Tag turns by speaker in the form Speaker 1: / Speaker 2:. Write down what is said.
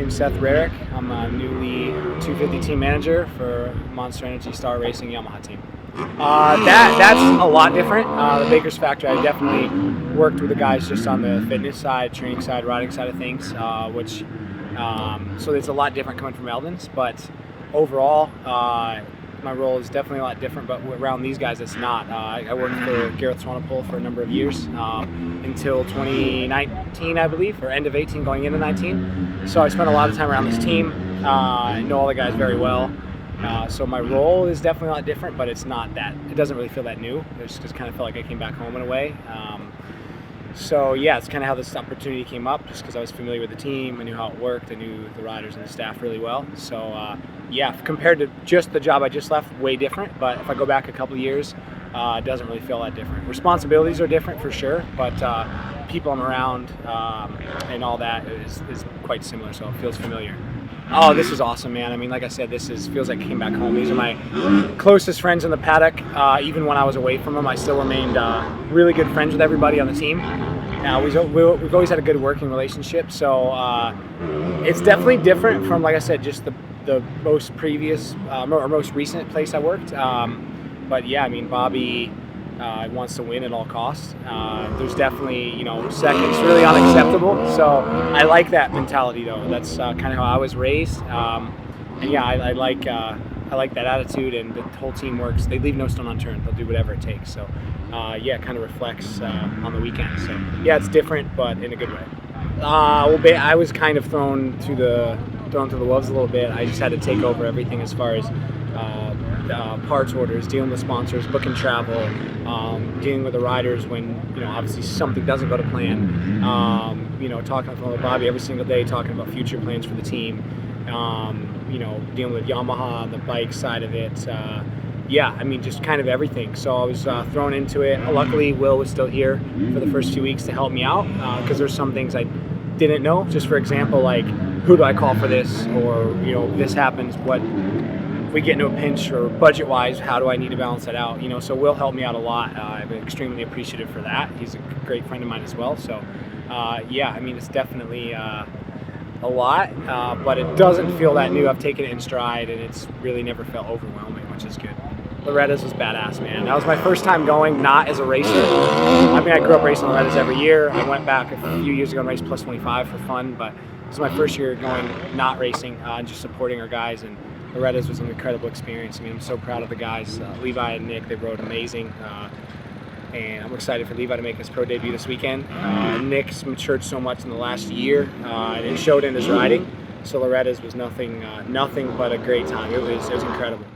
Speaker 1: name's Seth Rarick. I'm a newly 250 team manager for Monster Energy Star Racing Yamaha team. That's a lot different. The Baker's Factory, I definitely worked with the guys just on the fitness side, training side, riding side of things, so it's a lot different coming from Aldon's, but overall, my role is definitely a lot different, but around these guys it's not. I worked for Gareth Swanepoel for a number of years, until 2019, I believe, or end of 18 going into 19. So I spent a lot of time around this team. I know all the guys very well. So my role is definitely a lot different, but it's not that. It doesn't really feel that new. It just kind of felt like I came back home in a way. So yeah, it's kind of how this opportunity came up, just because I was familiar with the team, I knew how it worked, I knew the riders and the staff really well. So yeah, compared to just the job I just left, way different. But if I go back a couple of years, it doesn't really feel that different. Responsibilities are different for sure, but people I'm around and all that is quite similar, so it feels familiar. Oh, this is awesome, man. I mean, like I said, feels like I came back home. These are my closest friends in the paddock. Even when I was away from them, I still remained really good friends with everybody on the team. We've always had a good working relationship, so it's definitely different from, like I said, just the most previous or most recent place I worked. But yeah, I mean, Bobby wants to win at all costs. There's definitely, seconds really unacceptable. So I like that mentality, though. That's kind of how I was raised. And yeah, I like that attitude, and the whole team works. They leave no stone unturned. They'll do whatever it takes. So yeah, it kind of reflects on the weekend. So yeah, it's different, but in a good way. I was kind of thrown to the wolves a little bit. I just had to take over everything as far as parts orders, dealing with sponsors, booking travel, dealing with the riders when obviously something doesn't go to plan. Talking with Bobby every single day, talking about future plans for the team. Dealing with Yamaha on the bike side of it. Yeah, I mean, just kind of everything. So I was thrown into it. Luckily, Will was still here for the first few weeks to help me out, because there's some things I didn't know. Just for example, like, who do I call for this, or this happens, what if we get into a pinch, or budget-wise, how do I need to balance that out? So Will helped me out a lot. I'm extremely appreciative for that. He's a great friend of mine as well. So yeah, I mean, it's definitely a lot, but it doesn't feel that new. I've taken it in stride, and it's really never felt overwhelming, which is good. Loretta's was badass, man. That was my first time going not as a racer. I mean, I grew up racing Loretta's every year. I went back a few years ago and raced plus 25 for fun, but this was my first year going not racing, just supporting our guys, and Loretta's was an incredible experience. I mean, I'm so proud of the guys. Levi and Nick, they rode amazing. And I'm excited for Levi to make his pro debut this weekend. Nick's matured so much in the last year, and it showed in his riding. So Loretta's was nothing but a great time. It was incredible.